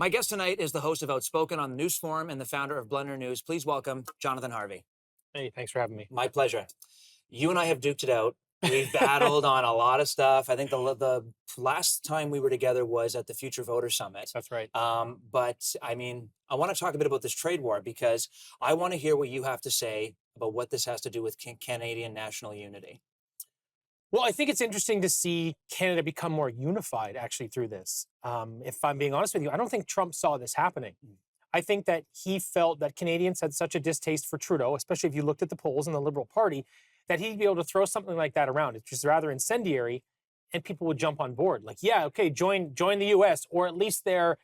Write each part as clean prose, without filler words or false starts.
My guest tonight is the host of Outspoken on the News Forum and the founder of Blender News. Please welcome Johnathan Harvey. Hey, thanks for having me. My pleasure. You and I have duked it out. We've battled on a lot of stuff. I think the last time we were together was at the Future Voter Summit. That's right. But I mean, I want to talk a bit about this trade war because I want to hear what you have to say about what this has to do with Canadian national unity. Well, I think it's interesting to see Canada become more unified actually through this. If I'm being honest with you, I don't think Trump saw this happening. I think that he felt that Canadians had such a distaste for Trudeau, especially if you looked at the polls in the Liberal Party, that he'd be able to throw something like that around. It's just rather incendiary, and people would jump on board. Like, yeah, okay, join the U.S., or at least their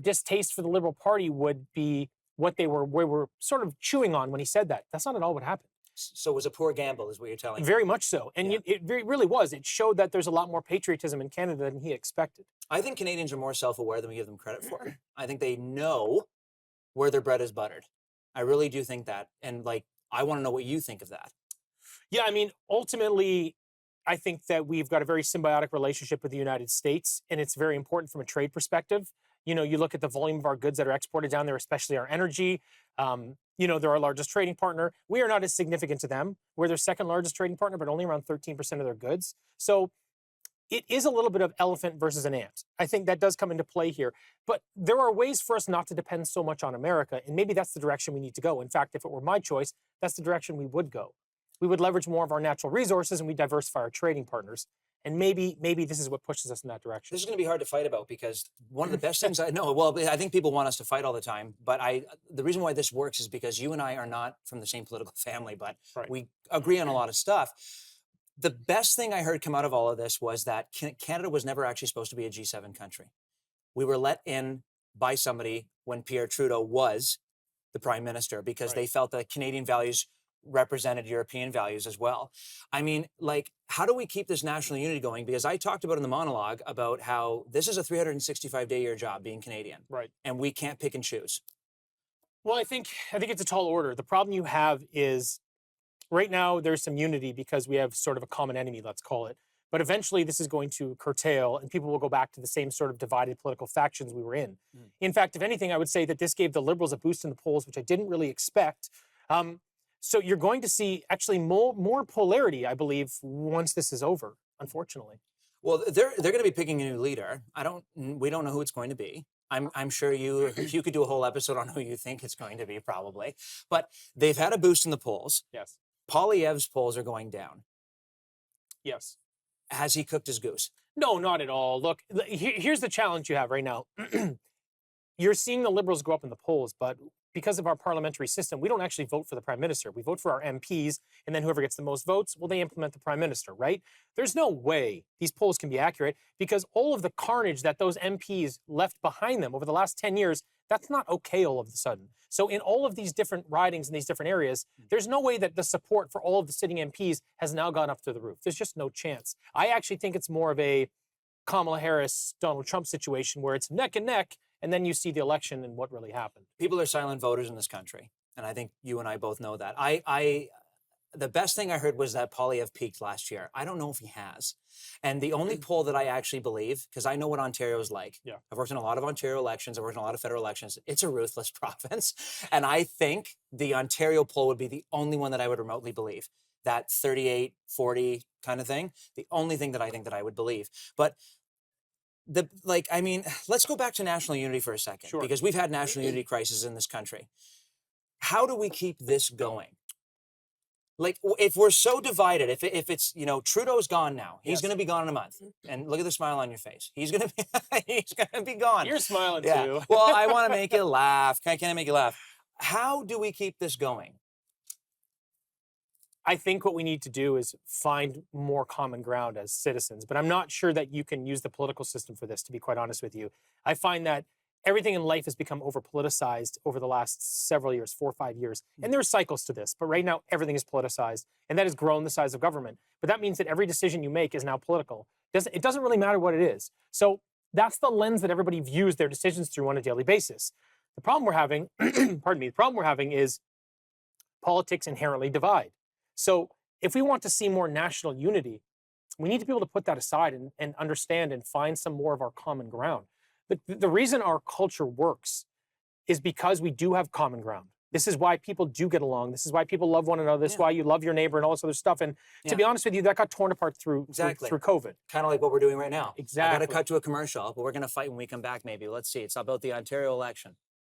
distaste for the Liberal Party would be what we were sort of chewing on when he said that. That's not at all what happened. So it was a poor gamble, is what you're telling me. Very much so. And Yeah. it really was. It showed that there's a lot more patriotism in Canada than he expected. I think Canadians are more self-aware than we give them credit for. I think they know where their bread is buttered. I really do think that. And like, I want to know what you think of that. Yeah, I mean, ultimately, I think that we've got a very symbiotic relationship with the United States, and it's very important from a trade perspective. You know, you look at the volume of our goods that are exported down there, especially our energy. They're our largest trading partner. We are not as significant to them. We're their second largest trading partner, but only around 13% of their goods. So it is a little bit of elephant versus an ant. I think that does come into play here. But there are ways for us not to depend so much on America, and maybe that's the direction we need to go. In fact, if it were my choice, that's the direction we would go. We would leverage more of our natural resources and we diversify our trading partners. And maybe this is what pushes us in that direction. This is going to be hard to fight about because one of the best things I know, well, I think people want us to fight all the time, but the reason why this works is because you and I are not from the same political family, but Right. we agree on a lot of stuff. The best thing I heard come out of all of this was that Canada was never actually supposed to be a G7 country. We were let in by somebody when Pierre Trudeau was the prime minister because Right. they felt that Canadian values represented European values as well. I mean, like, how do we keep this national unity going? Because I talked about in the monologue about how this is a 365-day-year job being Canadian. Right. And we can't pick and choose. Well, I think it's a tall order. The problem you have is right now there's some unity because we have sort of a common enemy, let's call it. But eventually this is going to curtail and people will go back to the same sort of divided political factions we were in. In fact, if anything, I would say that this gave the Liberals a boost in the polls, which I didn't really expect. So you're going to see actually more polarity, I believe, once this is over, unfortunately. Well, they're going to be picking a new leader. We don't know who it's going to be. I'm sure you could do a whole episode on who you think it's going to be, probably. But they've had a boost in the polls. Yes. Poilievre's polls are going down. Yes. Has he cooked his goose? No, not at all. Look, here's the challenge you have right now. You're seeing the Liberals go up in the polls, but because of our parliamentary system, we don't actually vote for the prime minister. We vote for our MPs, and then whoever gets the most votes, well, they implement the prime minister, right? There's no way these polls can be accurate because all of the carnage that those MPs left behind them over the last 10 years, that's not okay all of a sudden. So in all of these different ridings in these different areas, there's no way that the support for all of the sitting MPs has now gone up to the roof. There's just no chance. I actually think it's more of a Kamala Harris, Donald Trump situation where it's neck and neck, and then you see the election and what really happened. People are silent voters in this country, and I think you and I both know that. The best thing I heard was that Poilievre peaked last year. I don't know if he has. And the only poll that I actually believe, because I know what Ontario is like. Yeah. I've worked in a lot of Ontario elections. I've worked in a lot of federal elections. It's a ruthless province. And I think the Ontario poll would be the only one that I would remotely believe. That 38, 40 kind of thing. The only thing that I think that I would believe. But let's go back to national unity for a second. Sure. Because we've had national unity crises in this country. How do we keep this going? Like, if we're so divided, if it's, Trudeau's gone now. He's Yes. going to be gone in a month. And look at the smile on your face. He's going to be gone. You're smiling Yeah. too. Well, I want to make you laugh. Can I make you laugh? How do we keep this going? I think what we need to do is find more common ground as citizens, but I'm not sure that you can use the political system for this, to be quite honest with you. I find that everything in life has become over-politicized over the last several years, 4 or 5 years. And there are cycles to this, but right now everything is politicized, and that has grown the size of government. But that means that every decision you make is now political. It doesn't really matter what it is. So that's the lens that everybody views their decisions through on a daily basis. The problem we're having, the problem we're having is politics inherently divide. So if we want to see more national unity, we need to be able to put that aside and understand and find some more of our common ground. The reason our culture works is because we do have common ground. This is why people do get along. This is why people love one another. This is why you love your neighbor and all this other stuff. And to be honest with you, that got torn apart through COVID. Kind of like what we're doing right now. Exactly. I got to cut to a commercial, but we're going to fight when we come back maybe. Let's see. It's about the Ontario election.